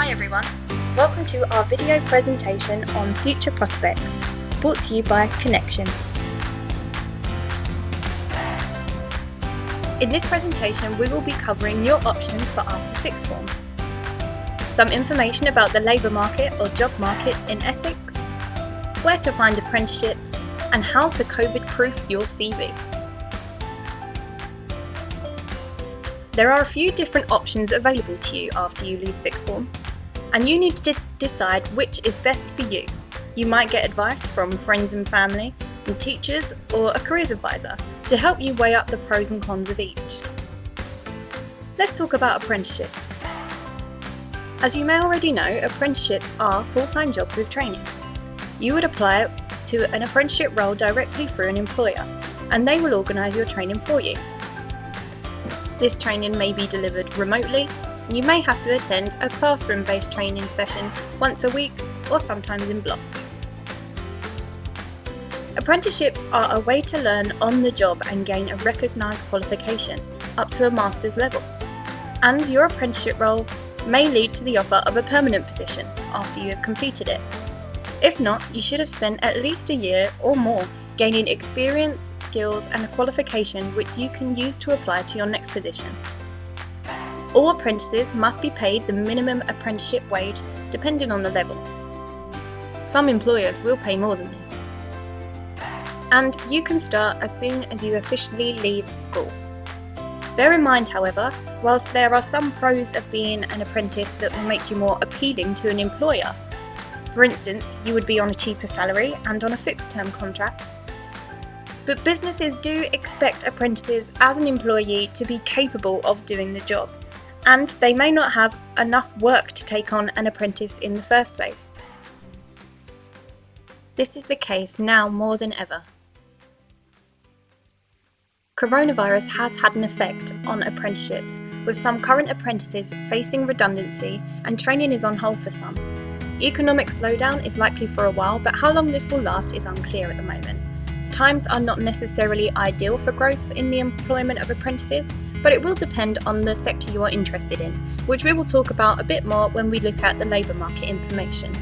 Hi everyone, welcome to our video presentation on future prospects, brought to you by Connections. In this presentation we will be covering your options for after sixth form, some information about the labour market or job market in Essex, where to find apprenticeships, and how to COVID-proof your CV. There are a few different options available to you after you leave sixth form, and you need to decide which is best for you. You might get advice from friends and family, and teachers, or a careers advisor to help you weigh up the pros and cons of each. Let's talk about apprenticeships. As you may already know, apprenticeships are full-time jobs with training. You would apply to an apprenticeship role directly through an employer, and they will organise your training for you. This training may be delivered remotely. You may have to attend a classroom-based training session once a week or sometimes in blocks. Apprenticeships are a way to learn on the job and gain a recognised qualification up to a master's level. And your apprenticeship role may lead to the offer of a permanent position after you have completed it. If not, you should have spent at least a year or more gaining experience, skills and a qualification which you can use to apply to your next position. All apprentices must be paid the minimum apprenticeship wage depending on the level. Some employers will pay more than this. And you can start as soon as you officially leave school. Bear in mind, however, whilst there are some pros of being an apprentice that will make you more appealing to an employer, for instance, you would be on a cheaper salary and on a fixed-term contract. But businesses do expect apprentices as an employee to be capable of doing the job, and they may not have enough work to take on an apprentice in the first place. This is the case now more than ever. Coronavirus has had an effect on apprenticeships, with some current apprentices facing redundancy and training is on hold for some. Economic slowdown is likely for a while, but how long this will last is unclear at the moment. Times are not necessarily ideal for growth in the employment of apprentices, but it will depend on the sector you are interested in, which we will talk about a bit more when we look at the labour market information.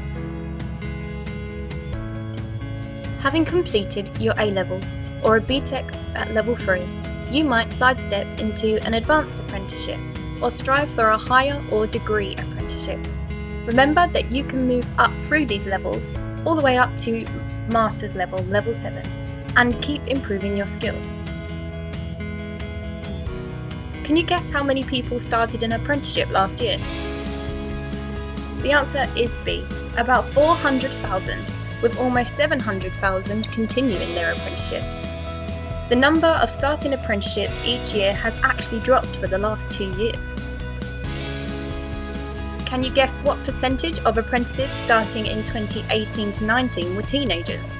Having completed your A-levels or a BTEC at level 3, you might sidestep into an advanced apprenticeship or strive for a higher or degree apprenticeship. Remember that you can move up through these levels all the way up to master's level, level 7, and keep improving your skills. Can you guess how many people started an apprenticeship last year? The answer is B, about 400,000, with almost 700,000 continuing their apprenticeships. The number of starting apprenticeships each year has actually dropped for the last 2 years. Can you guess what percentage of apprentices starting in 2018 to 19 were teenagers?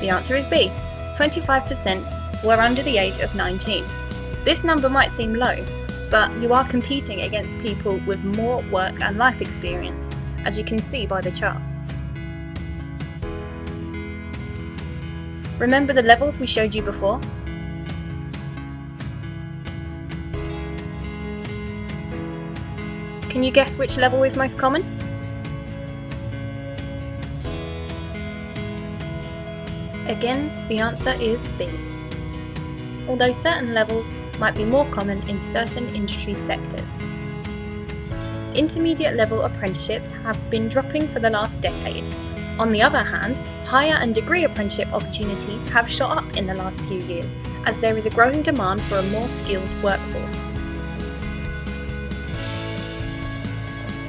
The answer is B, 25% were under the age of 19. This number might seem low, but you are competing against people with more work and life experience, as you can see by the chart. Remember the levels we showed you before? Can you guess which level is most common? Again, the answer is B. Although certain levels might be more common in certain industry sectors. Intermediate level apprenticeships have been dropping for the last decade. On the other hand, higher and degree apprenticeship opportunities have shot up in the last few years, as there is a growing demand for a more skilled workforce.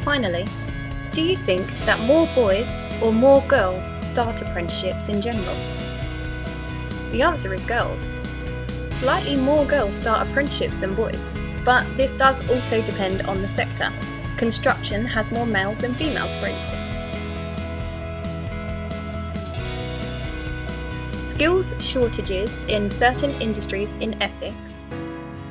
Finally, do you think that more boys or more girls start apprenticeships in general? The answer is girls. Slightly more girls start apprenticeships than boys, but this does also depend on the sector. Construction has more males than females, for instance. Skills shortages in certain industries in Essex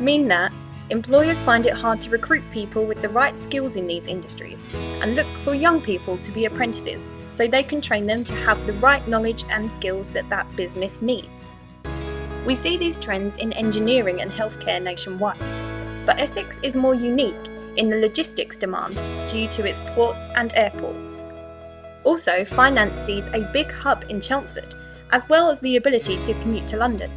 mean that employers find it hard to recruit people with the right skills in these industries and look for young people to be apprentices so they can train them to have the right knowledge and skills that that business needs. We see these trends in engineering and healthcare nationwide, but Essex is more unique in the logistics demand due to its ports and airports. Also, finance sees a big hub in Chelmsford, as well as the ability to commute to London.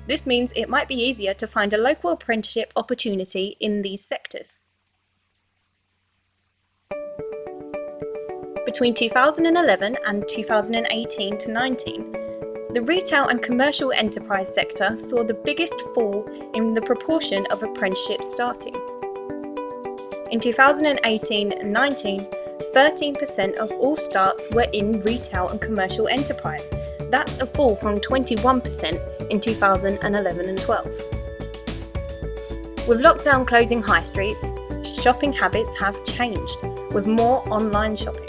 This means it might be easier to find a local apprenticeship opportunity in these sectors. Between 2011 and 2018 to 19, the retail and commercial enterprise sector saw the biggest fall in the proportion of apprenticeships starting. In 2018 and 19, 13% of all starts were in retail and commercial enterprise. That's a fall from 21% in 2011 and 12. With lockdown closing high streets, shopping habits have changed, with more online shopping.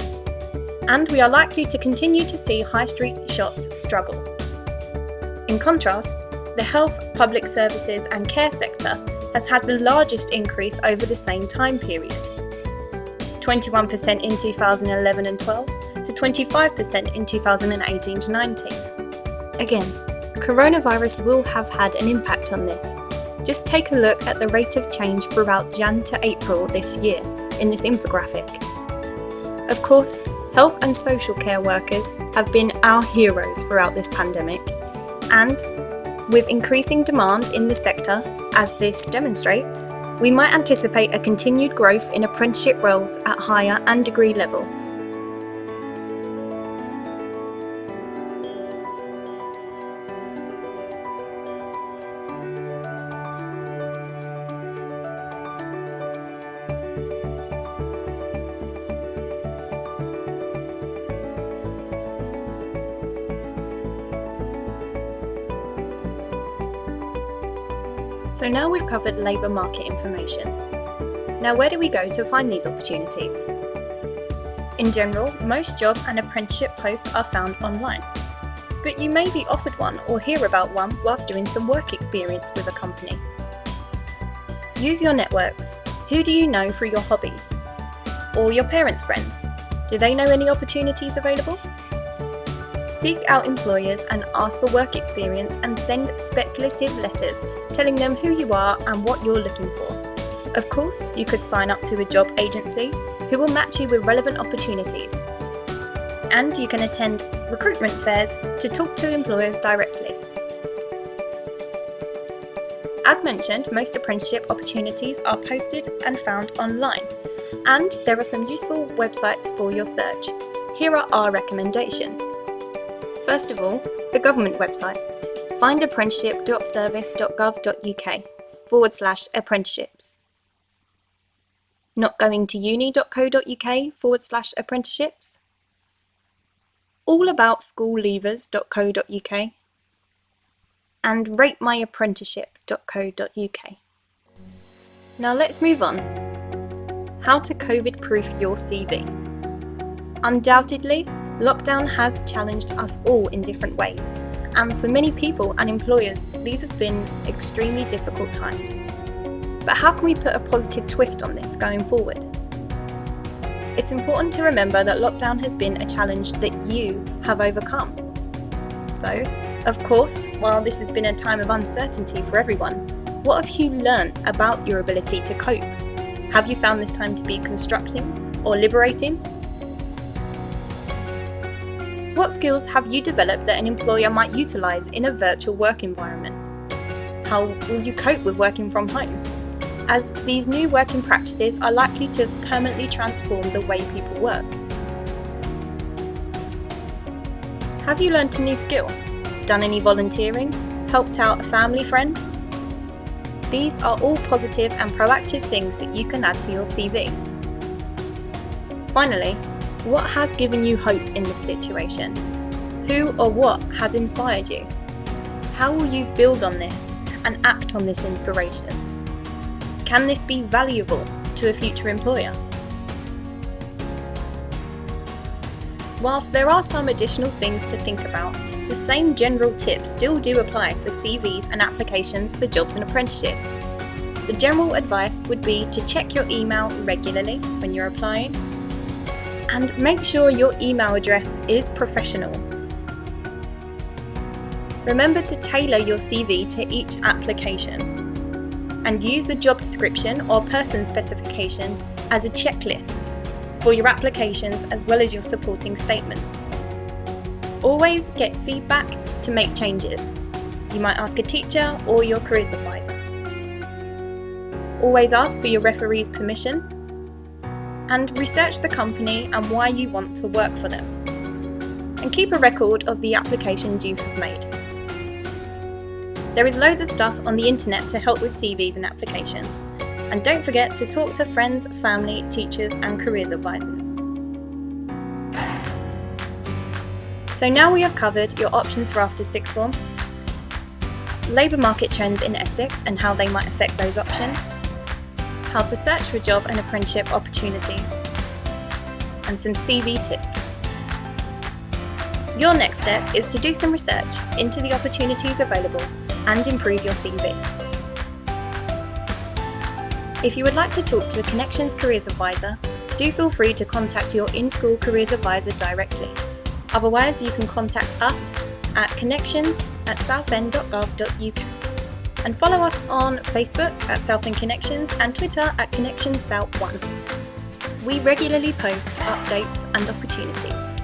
And we are likely to continue to see high street shops struggle. In contrast, the health, public services and care sector has had the largest increase over the same time period. 21% in 2011 and 12 to 25% in 2018 to 19. Again, coronavirus will have had an impact on this. Just take a look at the rate of change throughout Jan to April this year in this infographic. Of course, health and social care workers have been our heroes throughout this pandemic, and with increasing demand in the sector, as this demonstrates, we might anticipate a continued growth in apprenticeship roles at higher and degree level. So now we've covered labour market information. Now where do we go to find these opportunities? In general, most job and apprenticeship posts are found online, but you may be offered one or hear about one whilst doing some work experience with a company. Use your networks. Who do you know through your hobbies? Or your parents' friends? Do they know any opportunities available? Seek out employers and ask for work experience and send speculative letters telling them who you are and what you're looking for. Of course, you could sign up to a job agency who will match you with relevant opportunities. And you can attend recruitment fairs to talk to employers directly. As mentioned, most apprenticeship opportunities are posted and found online, and there are some useful websites for your search. Here are our recommendations. First of all, the government website, findapprenticeship.service.gov.uk/apprenticeships. notgoingtouni.co.uk/apprenticeships. allaboutschoollevers.co.uk and ratemyapprenticeship.co.uk. Now let's move on. How to COVID-proof your CV. Undoubtedly, lockdown has challenged us all in different ways, and for many people and employers, these have been extremely difficult times. But how can we put a positive twist on this going forward? It's important to remember that lockdown has been a challenge that you have overcome. So, of course, while this has been a time of uncertainty for everyone, what have you learnt about your ability to cope? Have you found this time to be constructing or liberating? What skills have you developed that an employer might utilise in a virtual work environment? How will you cope with working from home, as these new working practices are likely to have permanently transformed the way people work? Have you learnt a new skill? Done any volunteering? Helped out a family friend? These are all positive and proactive things that you can add to your CV. Finally, what has given you hope in this situation? Who or what has inspired you? How will you build on this and act on this inspiration? Can this be valuable to a future employer? Whilst there are some additional things to think about, the same general tips still do apply for CVs and applications for jobs and apprenticeships. The general advice would be to check your email regularly when you're applying, and make sure your email address is professional. Remember to tailor your CV to each application. and use the job description or person specification as a checklist for your applications as well as your supporting statements. Always get feedback to make changes. You might ask a teacher or your careers advisor. Always ask for your referee's permission, and research the company and why you want to work for them. And keep a record of the applications you have made. There is loads of stuff on the internet to help with CVs and applications. And don't forget to talk to friends, family, teachers and careers advisors. So now we have covered your options for after sixth form, labour market trends in Essex and how they might affect those options, how to search for job and apprenticeship opportunities, and some CV tips. Your next step is to do some research into the opportunities available and improve your CV. If you would like to talk to a Connections Careers Advisor, do feel free to contact your in-school careers advisor directly. Otherwise, you can contact us at connections@southend.gov.uk and follow us on Facebook at Southend Connections and Twitter at ConnectionsSouth1. We regularly post updates and opportunities.